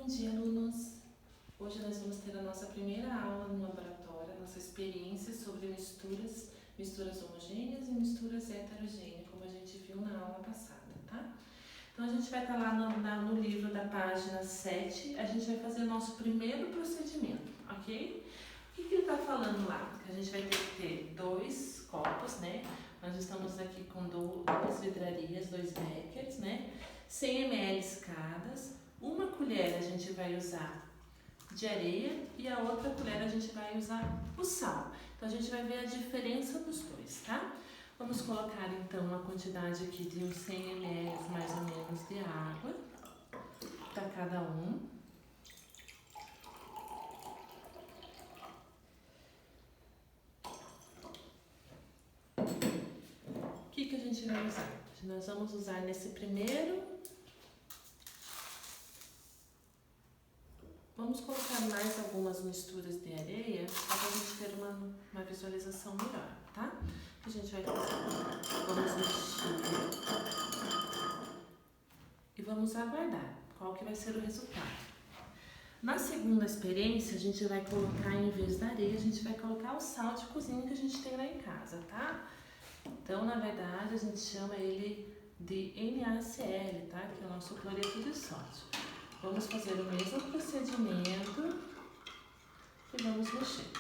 Bom dia, alunos! Hoje nós vamos ter a nossa primeira aula no laboratório, a nossa experiência sobre misturas homogêneas e misturas heterogêneas, como a gente viu na aula passada, tá? Então a gente vai estar lá no livro da página 7, a gente vai fazer o nosso primeiro procedimento, ok? O que ele está falando lá? Que a gente vai ter que ter 2 copos, né? Nós estamos aqui com 2 vidrarias, 2 beckers, né? 100 ml cada. Uma colher a gente vai usar de areia e a outra colher a gente vai usar o sal. Então a gente vai ver a diferença dos dois, tá? Vamos colocar então uma quantidade aqui de uns 100 ml mais ou menos de água para cada um. O que a gente vai usar? Nós vamos usar nesse primeiro. Vamos colocar mais algumas misturas de areia para a gente ter uma visualização melhor, tá? A gente vai fazer. Vamos mexer e vamos aguardar qual que vai ser o resultado. Na segunda experiência, a gente vai colocar, em vez da areia, a gente vai colocar o sal de cozinha que a gente tem lá em casa, tá? Então, na verdade, a gente chama ele de NaCl, tá? Que é o nosso cloreto de sódio. Vamos fazer o mesmo procedimento e vamos mexer.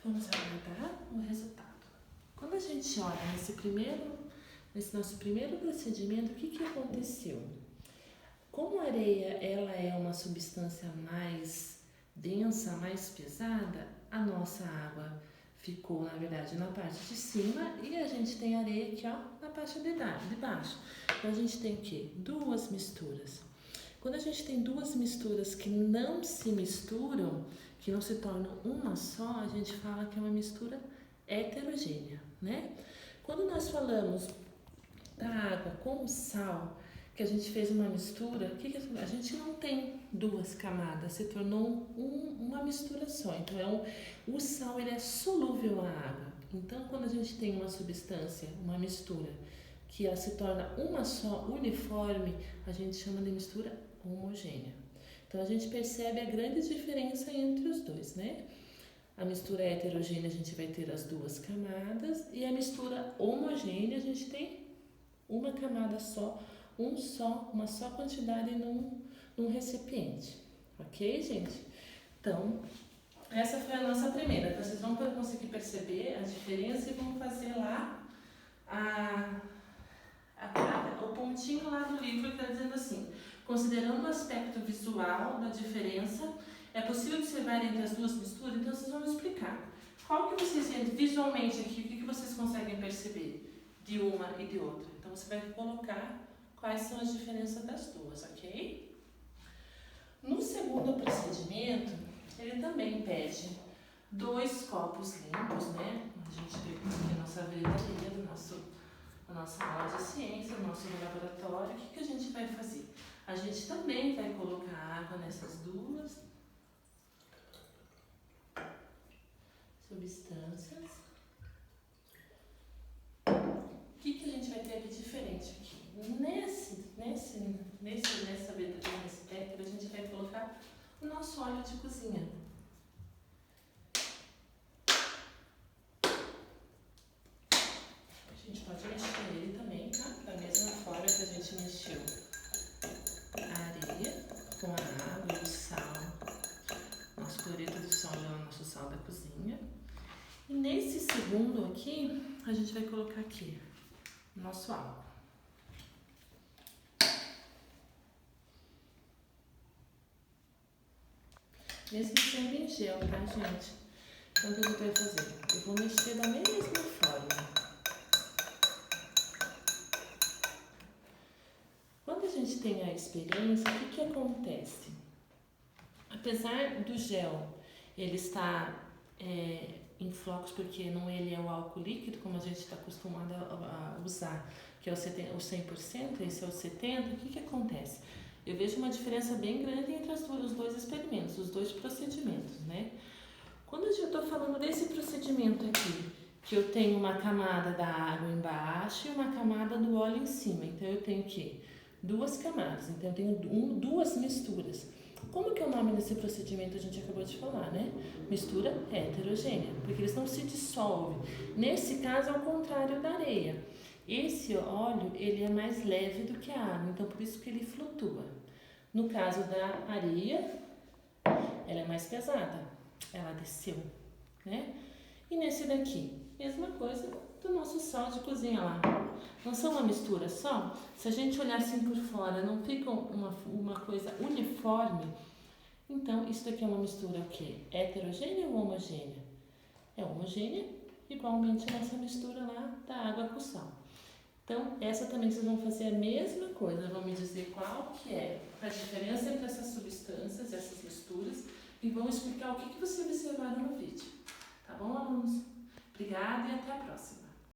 Vamos aguardar o resultado. Quando a gente olha nesse nosso primeiro procedimento, o que aconteceu? Como a areia ela é uma substância mais densa, mais pesada, a nossa água ficou, na verdade, na parte de cima e a gente tem areia aqui, ó, na parte de baixo. Então, a gente tem o quê? 2 misturas. Quando a gente tem 2 misturas que não se misturam, que não se tornam uma só, a gente fala que é uma mistura heterogênea, né? Quando nós falamos da água com o sal, que a gente fez uma mistura, a gente não tem 2 camadas, se tornou uma mistura só. Então, o sal ele é solúvel à água. Então, quando a gente tem uma substância, uma mistura, que ela se torna uma só, uniforme, a gente chama de mistura homogênea. Então, a gente percebe a grande diferença entre os dois, né? A mistura heterogênea, a gente vai ter as 2 camadas, e a mistura homogênea, a gente tem uma camada só, uma só quantidade num recipiente, ok, gente? Então, essa foi a nossa primeira. Vocês vão conseguir perceber a diferença e vão fazer lá o pontinho lá do livro que está dizendo assim: considerando o aspecto visual da diferença, é possível observar entre as 2 misturas? Então, vocês vão me explicar. Qual que vocês veem visualmente aqui, o que vocês conseguem perceber de uma e de outra? Então, você vai colocar quais são as diferenças das 2, ok? No segundo procedimento, ele também pede 2 copos limpos, né? A gente pegou aqui a nossa veredaria da nossa aula de ciência, do nosso laboratório. O que a gente vai fazer? A gente também vai colocar água nessas 2 substâncias. O que a gente vai ter de diferente aqui? Nessa beterraba, nesse becker, a gente vai colocar o nosso óleo de cozinha. A gente pode mexer ele também, tá? Da mesma forma que a gente mexeu a areia com a água e o sal. Nosso cloreto de sódio é o nosso sal da cozinha. E nesse segundo aqui, a gente vai colocar aqui o nosso álcool. Mesmo sendo em gel, tá, gente? Então, o que a gente vai fazer? Eu vou mexer da mesma forma. Quando a gente tem a experiência, o que acontece? Apesar do gel ele estar em flocos, porque ele é o álcool líquido, como a gente está acostumado a usar, que é o 100%, esse é o 70%, o que acontece? Eu vejo uma diferença bem grande entre os 2 experimentos, os 2 procedimentos, né? Quando eu estou falando desse procedimento aqui, que eu tenho uma camada da água embaixo e uma camada do óleo em cima. Então, eu tenho que duas camadas, então eu tenho duas misturas. Como que é o nome desse procedimento a gente acabou de falar, né? Mistura heterogênea, porque eles não se dissolvem. Nesse caso, é o contrário da areia. Esse óleo, ele é mais leve do que a água, então por isso que ele flutua. No caso da areia, ela é mais pesada, ela desceu, né? E nesse daqui, mesma coisa do nosso sal de cozinha lá. Não são uma mistura só? Se a gente olhar assim por fora, não fica uma coisa uniforme? Então, isso daqui é uma mistura o quê? Heterogênea ou homogênea? É homogênea, igualmente nessa mistura lá da água com sal. Então, essa também vocês vão fazer a mesma coisa, vão me dizer qual que é a diferença entre essas substâncias, essas misturas, e vão explicar o que vocês observaram no vídeo. Tá bom, alunos? Obrigada e até a próxima.